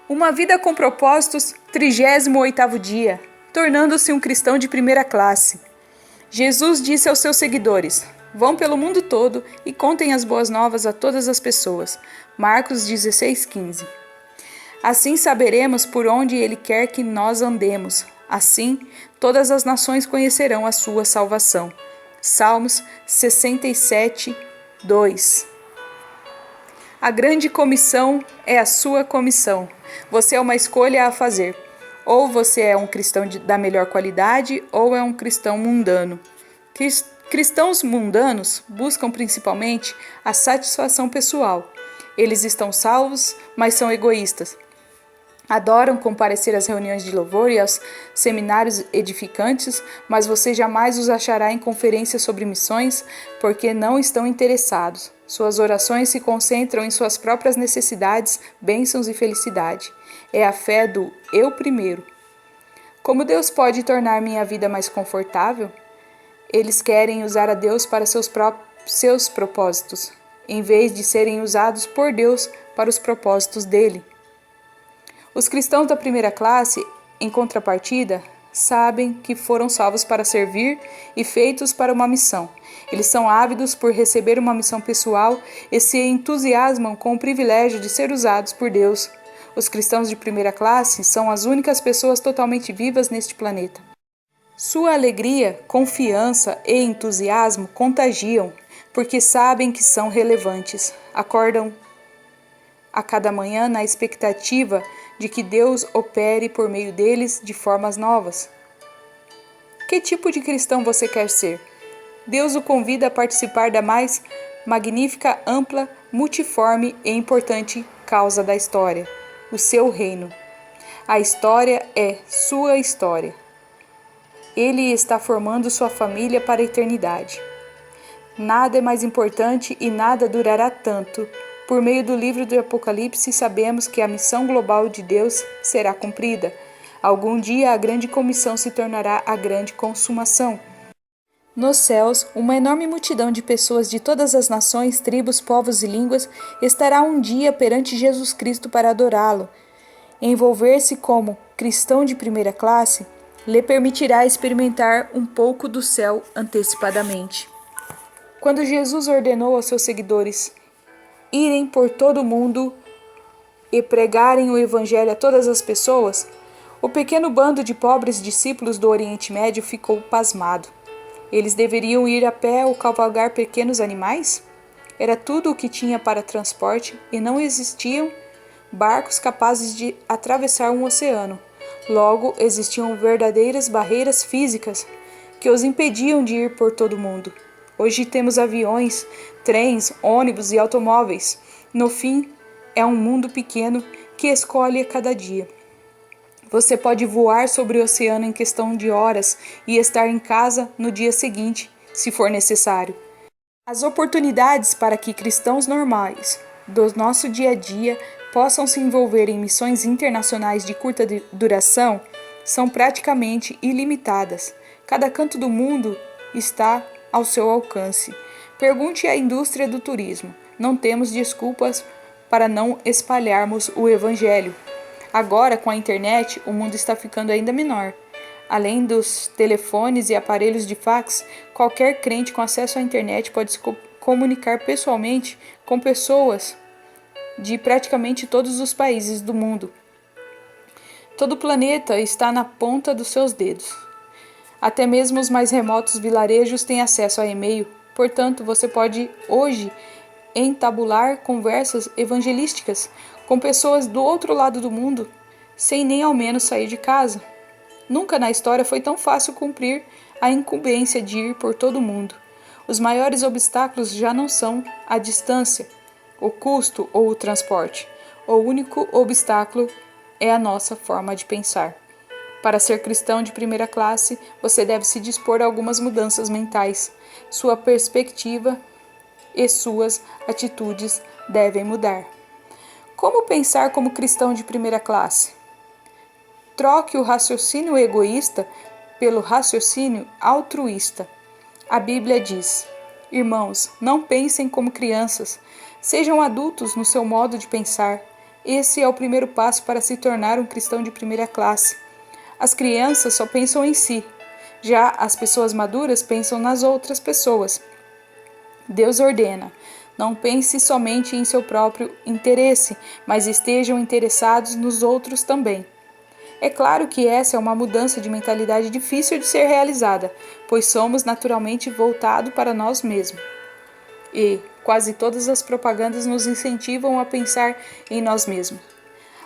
Uma vida com propósitos, 38º dia, tornando-se um cristão de primeira classe. Jesus disse aos seus seguidores: vão pelo mundo todo e contem as boas novas a todas as pessoas. Marcos 16:15. Assim saberemos por onde Ele quer que nós andemos. Assim, todas as nações conhecerão a sua salvação. Salmos 67:2. A grande comissão é a sua comissão. Você é uma escolha a fazer. Ou você é um cristão da melhor qualidade, ou é um cristão mundano. Cristãos mundanos buscam principalmente a satisfação pessoal. Eles estão salvos, mas são egoístas. Adoram comparecer às reuniões de louvor e aos seminários edificantes, mas você jamais os achará em conferências sobre missões, porque não estão interessados. Suas orações se concentram em suas próprias necessidades, bênçãos e felicidade. É a fé do eu primeiro. Como Deus pode tornar minha vida mais confortável? Eles querem usar a Deus para seus propósitos, em vez de serem usados por Deus para os propósitos dele. Os cristãos da primeira classe, em contrapartida, sabem que foram salvos para servir e feitos para uma missão. Eles são ávidos por receber uma missão pessoal e se entusiasmam com o privilégio de ser usados por Deus. Os cristãos de primeira classe são as únicas pessoas totalmente vivas neste planeta. Sua alegria, confiança e entusiasmo contagiam, porque sabem que são relevantes. Acordam a cada manhã na expectativa de que Deus opere por meio deles de formas novas. Que tipo de cristão você quer ser? Deus o convida a participar da mais magnífica, ampla, multiforme e importante causa da história, o seu reino. A história é sua história. Ele está formando sua família para a eternidade. Nada é mais importante e nada durará tanto. Por meio do livro do Apocalipse, sabemos que a missão global de Deus será cumprida. Algum dia a grande comissão se tornará a grande consumação. Nos céus, uma enorme multidão de pessoas de todas as nações, tribos, povos e línguas estará um dia perante Jesus Cristo para adorá-lo. Envolver-se como cristão de primeira classe lhe permitirá experimentar um pouco do céu antecipadamente. Quando Jesus ordenou aos seus seguidores irem por todo o mundo e pregarem o evangelho a todas as pessoas, o pequeno bando de pobres discípulos do Oriente Médio ficou pasmado. Eles deveriam ir a pé ou cavalgar pequenos animais? Era tudo o que tinha para transporte e não existiam barcos capazes de atravessar um oceano. Logo, existiam verdadeiras barreiras físicas que os impediam de ir por todo o mundo. Hoje temos aviões, trens, ônibus e automóveis. No fim, é um mundo pequeno que escolhe a cada dia. Você pode voar sobre o oceano em questão de horas e estar em casa no dia seguinte, se for necessário. As oportunidades para que cristãos normais do nosso dia a dia possam se envolver em missões internacionais de curta duração são praticamente ilimitadas. Cada canto do mundo está ao seu alcance. Pergunte à indústria do turismo. Não temos desculpas para não espalharmos o evangelho. Agora, com a internet, o mundo está ficando ainda menor. Além dos telefones e aparelhos de fax, qualquer crente com acesso à internet pode se comunicar pessoalmente com pessoas de praticamente todos os países do mundo. Todo o planeta está na ponta dos seus dedos. Até mesmo os mais remotos vilarejos têm acesso a e-mail. Portanto, você pode hoje entabular conversas evangelísticas com pessoas do outro lado do mundo, sem nem ao menos sair de casa. Nunca na história foi tão fácil cumprir a incumbência de ir por todo o mundo. Os maiores obstáculos já não são a distância, o custo ou o transporte. O único obstáculo é a nossa forma de pensar. Para ser cristão de primeira classe, você deve se dispor a algumas mudanças mentais. Sua perspectiva e suas atitudes devem mudar. Como pensar como cristão de primeira classe? Troque o raciocínio egoísta pelo raciocínio altruísta. A Bíblia diz: irmãos, não pensem como crianças, sejam adultos no seu modo de pensar. Esse é o primeiro passo para se tornar um cristão de primeira classe. As crianças só pensam em si, já as pessoas maduras pensam nas outras pessoas. Deus ordena: não pense somente em seu próprio interesse, mas estejam interessados nos outros também. É claro que essa é uma mudança de mentalidade difícil de ser realizada, pois somos naturalmente voltados para nós mesmos. E quase todas as propagandas nos incentivam a pensar em nós mesmos.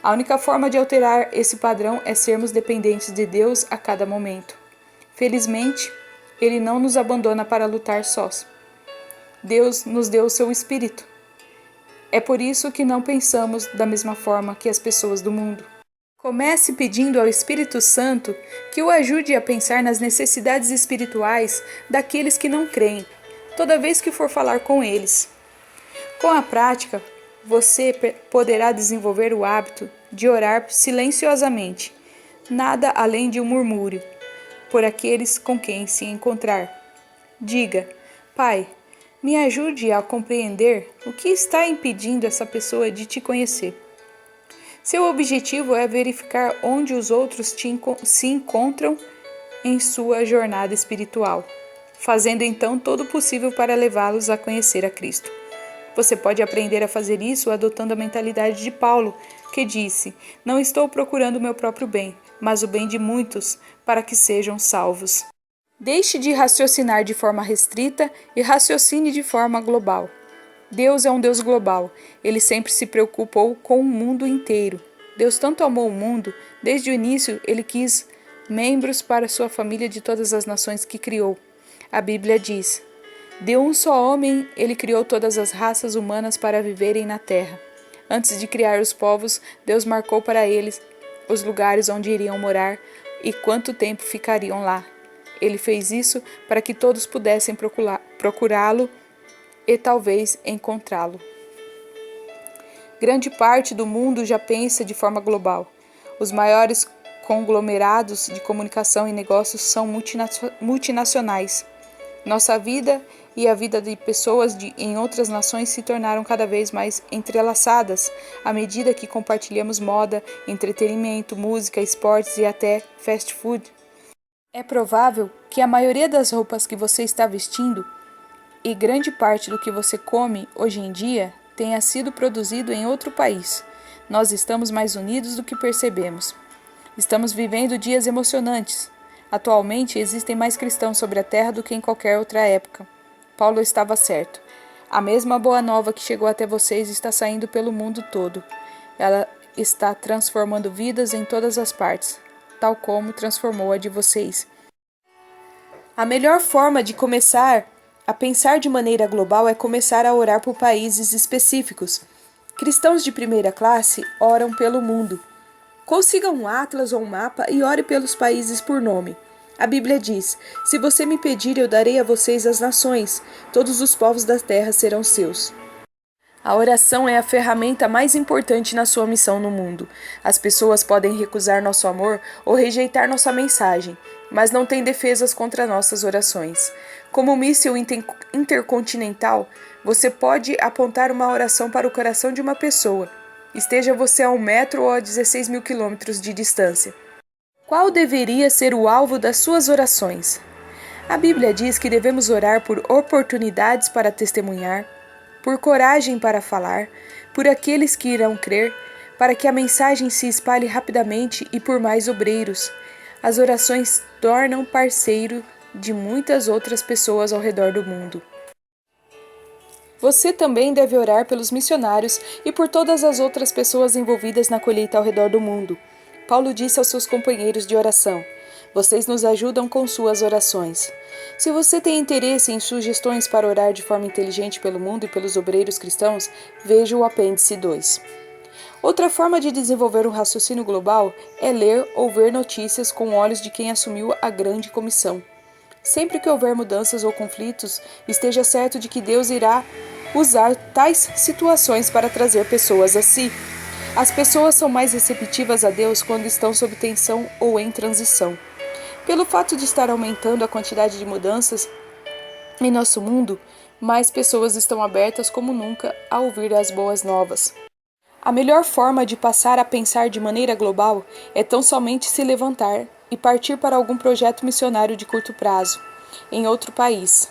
A única forma de alterar esse padrão é sermos dependentes de Deus a cada momento. Felizmente, Ele não nos abandona para lutar sós. Deus nos deu o seu Espírito. É por isso que não pensamos da mesma forma que as pessoas do mundo. Comece pedindo ao Espírito Santo que o ajude a pensar nas necessidades espirituais daqueles que não creem, toda vez que for falar com eles. Com a prática, você poderá desenvolver o hábito de orar silenciosamente, nada além de um murmúrio, por aqueles com quem se encontrar. Diga: Pai, me ajude a compreender o que está impedindo essa pessoa de te conhecer. Seu objetivo é verificar onde os outros se encontram em sua jornada espiritual, fazendo então todo o possível para levá-los a conhecer a Cristo. Você pode aprender a fazer isso adotando a mentalidade de Paulo, que disse: não estou procurando o meu próprio bem, mas o bem de muitos, para que sejam salvos. Deixe de raciocinar de forma restrita e raciocine de forma global. Deus é um Deus global. Ele sempre se preocupou com o mundo inteiro. Deus tanto amou o mundo, desde o início ele quis membros para sua família de todas as nações que criou. A Bíblia diz: de um só homem ele criou todas as raças humanas para viverem na terra. Antes de criar os povos, Deus marcou para eles os lugares onde iriam morar e quanto tempo ficariam lá. Ele fez isso para que todos pudessem procurá-lo e talvez encontrá-lo. Grande parte do mundo já pensa de forma global. Os maiores conglomerados de comunicação e negócios são multinacionais. Nossa vida e a vida de pessoas em outras nações se tornaram cada vez mais entrelaçadas à medida que compartilhamos moda, entretenimento, música, esportes e até fast food. É provável que a maioria das roupas que você está vestindo e grande parte do que você come hoje em dia tenha sido produzido em outro país. Nós estamos mais unidos do que percebemos. Estamos vivendo dias emocionantes. Atualmente existem mais cristãos sobre a terra do que em qualquer outra época. Paulo estava certo. A mesma boa nova que chegou até vocês está saindo pelo mundo todo. Ela está transformando vidas em todas as partes, tal como transformou a de vocês. A melhor forma de começar a pensar de maneira global é começar a orar por países específicos. Cristãos de primeira classe oram pelo mundo. Consiga um atlas ou um mapa e ore pelos países por nome. A Bíblia diz: se você me pedir, eu darei a vocês as nações, todos os povos da terra serão seus. A oração é a ferramenta mais importante na sua missão no mundo. As pessoas podem recusar nosso amor ou rejeitar nossa mensagem, mas não têm defesas contra nossas orações. Como míssil intercontinental, você pode apontar uma oração para o coração de uma pessoa. Esteja você a 1 metro ou a 16 mil quilômetros de distância. Qual deveria ser o alvo das suas orações? A Bíblia diz que devemos orar por oportunidades para testemunhar, por coragem para falar, por aqueles que irão crer, para que a mensagem se espalhe rapidamente e por mais obreiros. As orações tornam parceiro de muitas outras pessoas ao redor do mundo. Você também deve orar pelos missionários e por todas as outras pessoas envolvidas na colheita ao redor do mundo. Paulo disse aos seus companheiros de oração: vocês nos ajudam com suas orações. Se você tem interesse em sugestões para orar de forma inteligente pelo mundo e pelos obreiros cristãos, veja o apêndice 2. Outra forma de desenvolver um raciocínio global é ler ou ver notícias com olhos de quem assumiu a grande comissão. Sempre que houver mudanças ou conflitos, esteja certo de que Deus irá usar tais situações para trazer pessoas a si. As pessoas são mais receptivas a Deus quando estão sob tensão ou em transição. Pelo fato de estar aumentando a quantidade de mudanças em nosso mundo, mais pessoas estão abertas como nunca a ouvir as boas novas. A melhor forma de passar a pensar de maneira global é tão somente se levantar e partir para algum projeto missionário de curto prazo, em outro país.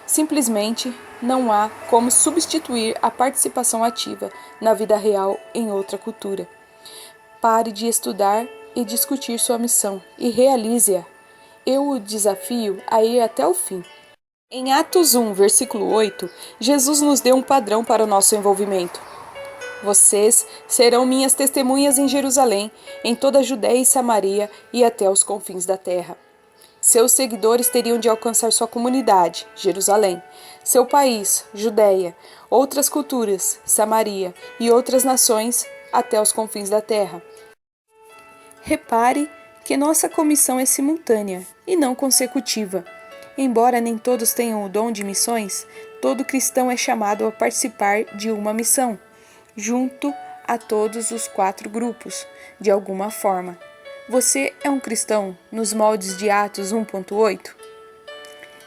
Simplesmente não há como substituir a participação ativa na vida real em outra cultura. Pare de estudar e discutir sua missão e realize-a. Eu o desafio a ir até o fim. Em Atos 1, versículo 8, Jesus nos deu um padrão para o nosso envolvimento. Vocês serão minhas testemunhas em Jerusalém, em toda a Judéia e Samaria e até os confins da terra. Seus seguidores teriam de alcançar sua comunidade, Jerusalém, seu país, Judéia, outras culturas, Samaria e outras nações até os confins da terra. Repare que nossa comissão é simultânea e não consecutiva. Embora nem todos tenham o dom de missões, todo cristão é chamado a participar de uma missão, junto a todos os 4 grupos, de alguma forma. Você é um cristão nos moldes de Atos 1.8?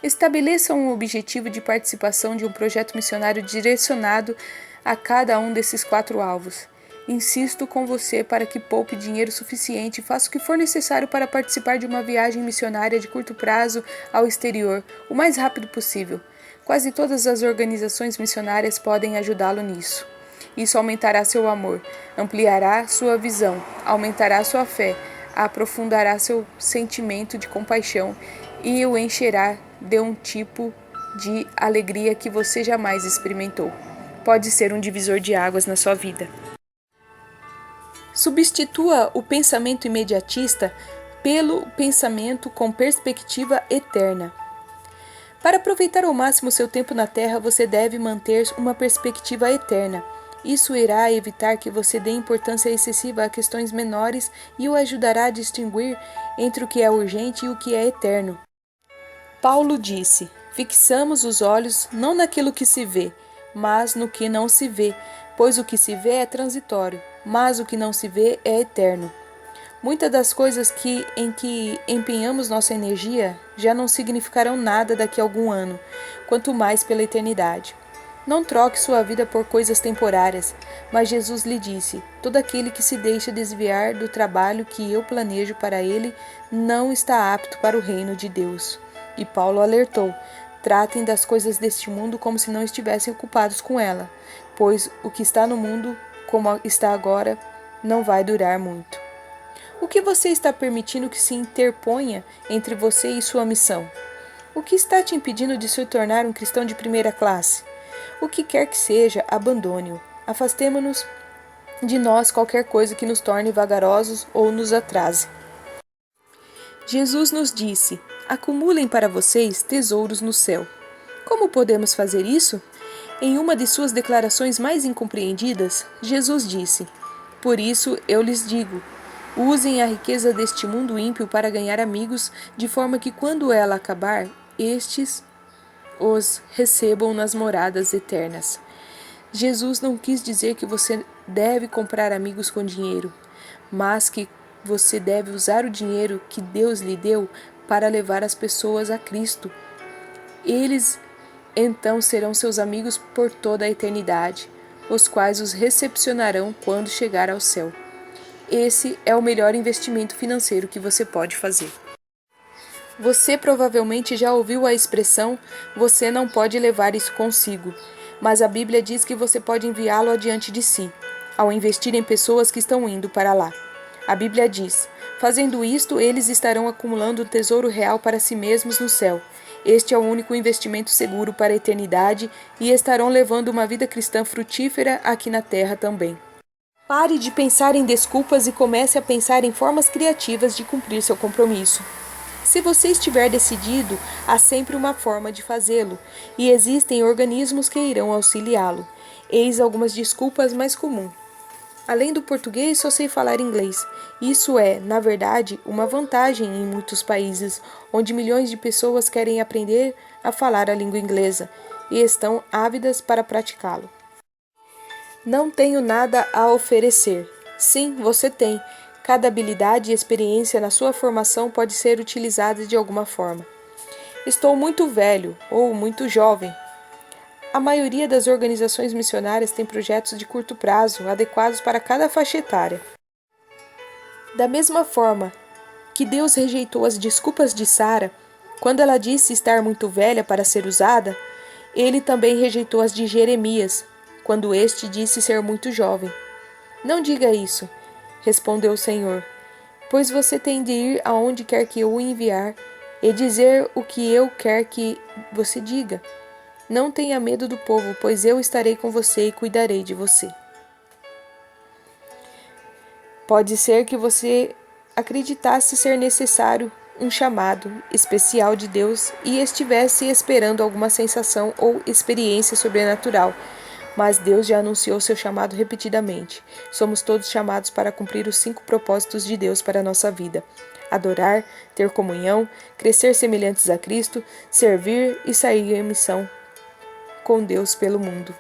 Estabeleça um objetivo de participação de um projeto missionário direcionado a cada um desses 4 alvos. Insisto com você para que poupe dinheiro suficiente e faça o que for necessário para participar de uma viagem missionária de curto prazo ao exterior, o mais rápido possível. Quase todas as organizações missionárias podem ajudá-lo nisso. Isso aumentará seu amor, ampliará sua visão, aumentará sua fé, aprofundará seu sentimento de compaixão e o encherá de um tipo de alegria que você jamais experimentou. Pode ser um divisor de águas na sua vida. Substitua o pensamento imediatista pelo pensamento com perspectiva eterna. Para aproveitar ao máximo seu tempo na Terra, você deve manter uma perspectiva eterna. Isso irá evitar que você dê importância excessiva a questões menores e o ajudará a distinguir entre o que é urgente e o que é eterno. Paulo disse: fixamos os olhos não naquilo que se vê, mas no que não se vê, pois o que se vê é transitório, mas o que não se vê é eterno. Muitas das coisas em que empenhamos nossa energia já não significarão nada daqui a algum ano, quanto mais pela eternidade. Não troque sua vida por coisas temporárias, mas Jesus lhe disse: todo aquele que se deixa desviar do trabalho que eu planejo para ele não está apto para o reino de Deus. E Paulo alertou: tratem das coisas deste mundo como se não estivessem ocupados com ela, pois o que está no mundo, como está agora, não vai durar muito. O que você está permitindo que se interponha entre você e sua missão? O que está te impedindo de se tornar um cristão de primeira classe? O que quer que seja, abandone-o. Afastemo-nos de nós qualquer coisa que nos torne vagarosos ou nos atrase. Jesus nos disse: acumulem para vocês tesouros no céu. Como podemos fazer isso? Em uma de suas declarações mais incompreendidas, Jesus disse: por isso eu lhes digo, usem a riqueza deste mundo ímpio para ganhar amigos, de forma que quando ela acabar, estes os recebam nas moradas eternas. Jesus não quis dizer que você deve comprar amigos com dinheiro, mas que você deve usar o dinheiro que Deus lhe deu para levar as pessoas a Cristo. Eles então serão seus amigos por toda a eternidade, os quais os recepcionarão quando chegar ao céu. Esse é o melhor investimento financeiro que você pode fazer. Você provavelmente já ouviu a expressão: você não pode levar isso consigo, mas a Bíblia diz que você pode enviá-lo adiante de si, ao investir em pessoas que estão indo para lá. A Bíblia diz: fazendo isto, eles estarão acumulando um tesouro real para si mesmos no céu. Este é o único investimento seguro para a eternidade e estarão levando uma vida cristã frutífera aqui na terra também. Pare de pensar em desculpas e comece a pensar em formas criativas de cumprir seu compromisso. Se você estiver decidido, há sempre uma forma de fazê-lo, e existem organismos que irão auxiliá-lo. Eis algumas desculpas mais comuns. Além do português, só sei falar inglês. Isso é, na verdade, uma vantagem em muitos países, onde milhões de pessoas querem aprender a falar a língua inglesa e estão ávidas para praticá-lo. Não tenho nada a oferecer. Sim, você tem. Cada habilidade e experiência na sua formação pode ser utilizada de alguma forma. Estou muito velho ou muito jovem. A maioria das organizações missionárias tem projetos de curto prazo, adequados para cada faixa etária. Da mesma forma que Deus rejeitou as desculpas de Sara, quando ela disse estar muito velha para ser usada, ele também rejeitou as de Jeremias, quando este disse ser muito jovem. Não diga isso, respondeu o Senhor, pois você tem de ir aonde quer que eu o enviar e dizer o que eu quer que você diga. Não tenha medo do povo, pois eu estarei com você e cuidarei de você. Pode ser que você acreditasse ser necessário um chamado especial de Deus e estivesse esperando alguma sensação ou experiência sobrenatural, mas Deus já anunciou seu chamado repetidamente. Somos todos chamados para cumprir os 5 propósitos de Deus para a nossa vida: adorar, ter comunhão, crescer semelhantes a Cristo, servir e sair em missão com Deus pelo mundo.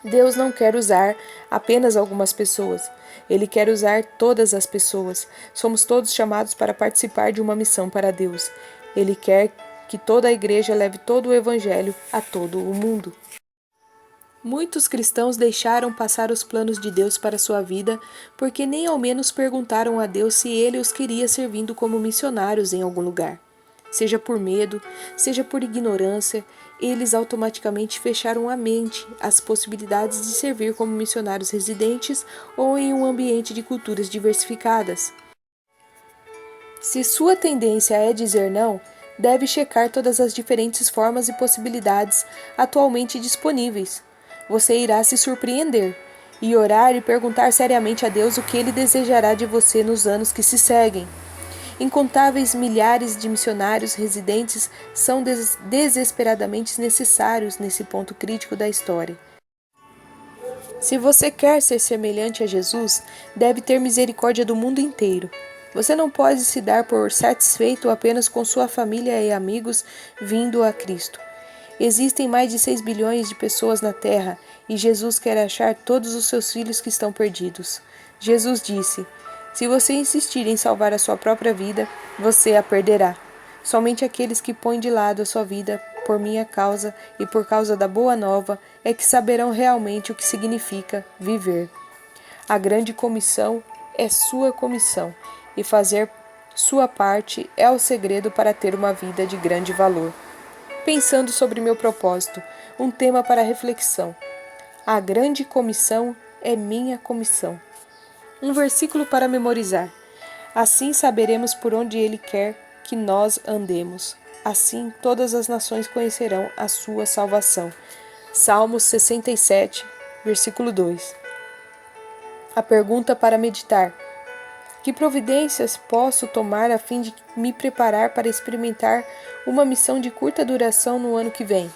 Deus não quer usar apenas algumas pessoas. Ele quer usar todas as pessoas. Somos todos chamados para participar de uma missão para Deus. Ele quer que toda a igreja leve todo o evangelho a todo o mundo. Muitos cristãos deixaram passar os planos de Deus para sua vida porque nem ao menos perguntaram a Deus se ele os queria servindo como missionários em algum lugar. Seja por medo, seja por ignorância, eles automaticamente fecharam a mente às possibilidades de servir como missionários residentes ou em um ambiente de culturas diversificadas. Se sua tendência é dizer não, deve checar todas as diferentes formas e possibilidades atualmente disponíveis. Você irá se surpreender e orar e perguntar seriamente a Deus o que Ele desejará de você nos anos que se seguem. Incontáveis milhares de missionários residentes são desesperadamente necessários nesse ponto crítico da história. Se você quer ser semelhante a Jesus, deve ter misericórdia do mundo inteiro. Você não pode se dar por satisfeito apenas com sua família e amigos vindo a Cristo. Existem mais de 6 bilhões de pessoas na Terra e Jesus quer achar todos os seus filhos que estão perdidos. Jesus disse: se você insistir em salvar a sua própria vida, você a perderá. Somente aqueles que põem de lado a sua vida por minha causa e por causa da boa nova é que saberão realmente o que significa viver. A grande comissão é sua comissão e fazer sua parte é o segredo para ter uma vida de grande valor. Pensando sobre meu propósito, um tema para reflexão. A grande comissão é minha comissão. Um versículo para memorizar. Assim saberemos por onde Ele quer que nós andemos. Assim todas as nações conhecerão a sua salvação. Salmos 67, versículo 2. A pergunta para meditar. Que providências posso tomar a fim de me preparar para experimentar uma missão de curta duração no ano que vem?